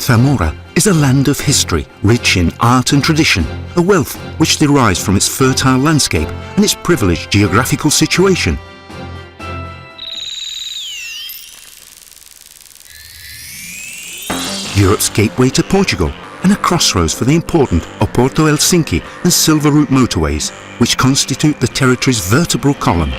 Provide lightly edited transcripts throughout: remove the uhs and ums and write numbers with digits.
Zamora is a land of history, rich in art and tradition, a wealth which derives from its fertile landscape and its privileged geographical situation. Europe's gateway to Portugal and a crossroads for the important Oporto-Helsinki and Silver Route motorways, which constitute the territory's vertebral column.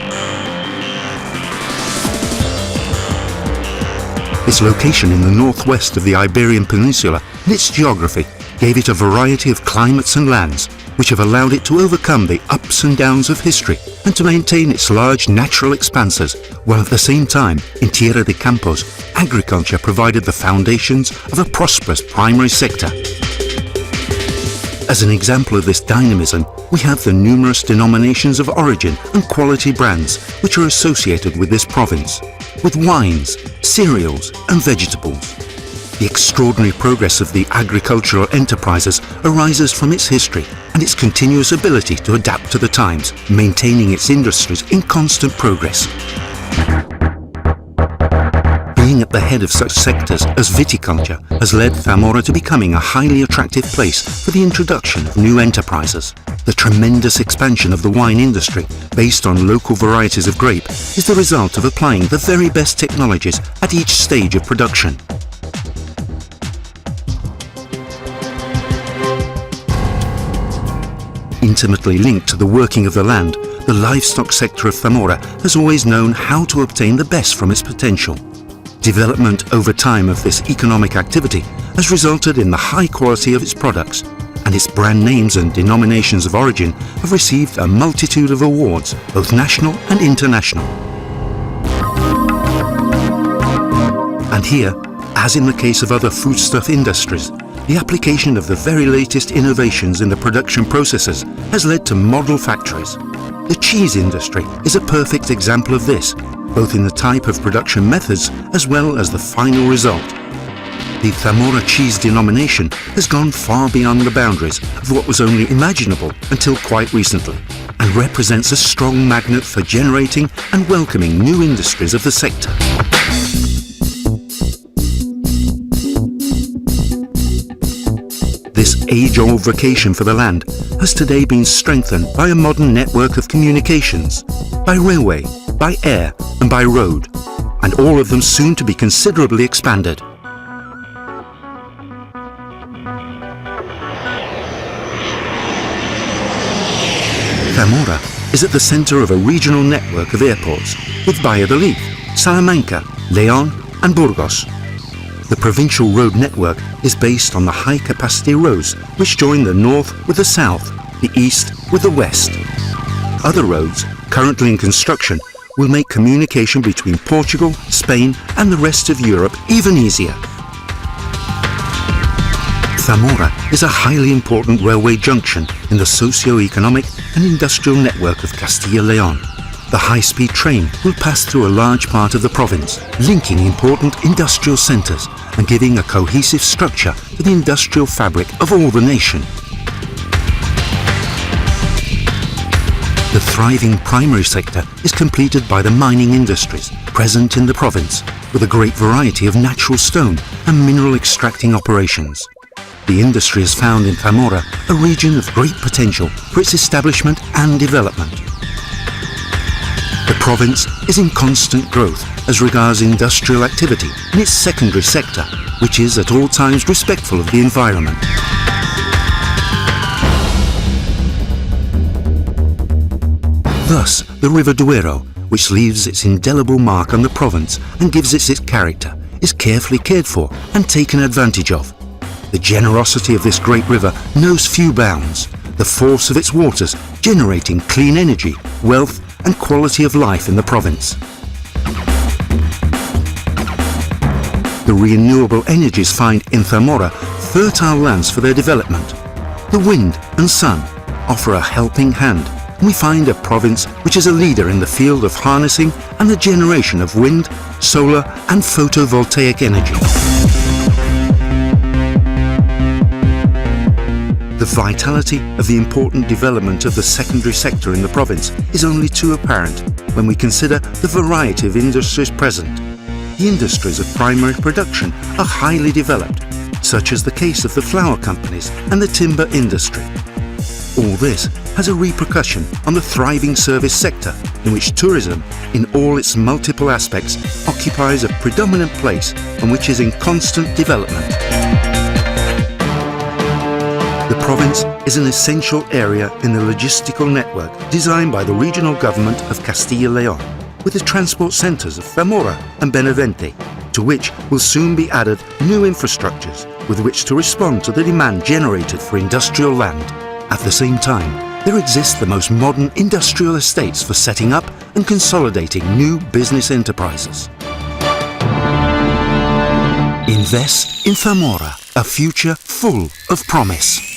Its location in the northwest of the Iberian Peninsula and its geography gave it a variety of climates and lands which have allowed it to overcome the ups and downs of history and to maintain its large natural expanses, while at the same time, in Tierra de Campos, agriculture provided the foundations of a prosperous primary sector. As an example of this dynamism, we have the numerous denominations of origin and quality brands which are associated with this province, with wines, cereals and vegetables. The extraordinary progress of the agricultural enterprises arises from its history and its continuous ability to adapt to the times, maintaining its industries in constant progress. Being at the head of such sectors as viticulture has led Zamora to becoming a highly attractive place for the introduction of new enterprises. The tremendous expansion of the wine industry, based on local varieties of grape, is the result of applying the very best technologies at each stage of production. Intimately linked to the working of the land, the livestock sector of Zamora has always known how to obtain the best from its potential. Development over time of this economic activity has resulted in the high quality of its products, and its brand names and denominations of origin have received a multitude of awards, both national and international. And here, as in the case of other foodstuff industries, the application of the very latest innovations in the production processes has led to model factories. The cheese industry is a perfect example of this, both in the type of production methods as well as the final result. The Zamora cheese denomination has gone far beyond the boundaries of what was only imaginable until quite recently, and represents a strong magnet for generating and welcoming new industries of the sector. This age-old vocation for the land has today been strengthened by a modern network of communications, by railway, by air and by road, and all of them soon to be considerably expanded. Zamora is at the center of a regional network of airports with Valladolid, Salamanca, León and Burgos. The provincial road network is based on the high-capacity roads which join the north with the south, the east with the west. Other roads, currently in construction, will make communication between Portugal, Spain and the rest of Europe even easier. Zamora is a highly important railway junction in the socio-economic and industrial network of Castilla-León. The high-speed train will pass through a large part of the province, linking important industrial centres and giving a cohesive structure to the industrial fabric of all the nation. The thriving primary sector is completed by the mining industries present in the province, with a great variety of natural stone and mineral extracting operations. The industry has found in Zamora a region of great potential for its establishment and development. The province is in constant growth as regards industrial activity in its secondary sector, which is at all times respectful of the environment. Thus, the River Duero, which leaves its indelible mark on the province and gives it its character, is carefully cared for and taken advantage of. The generosity of this great river knows few bounds, the force of its waters generating clean energy, wealth and quality of life in the province. The renewable energies find in Zamora fertile lands for their development. The wind and sun offer a helping hand, and we find a province which is a leader in the field of harnessing and the generation of wind, solar and photovoltaic energy. The vitality of the important development of the secondary sector in the province is only too apparent when we consider the variety of industries present. The industries of primary production are highly developed, such as the case of the flour companies and the timber industry. All this has a repercussion on the thriving service sector, in which tourism, in all its multiple aspects, occupies a predominant place and which is in constant development. The province is an essential area in the logistical network designed by the regional government of Castilla-León, with the transport centres of Zamora and Benavente, to which will soon be added new infrastructures with which to respond to the demand generated for industrial land. At the same time, there exist the most modern industrial estates for setting up and consolidating new business enterprises. Invest in Zamora, a future full of promise.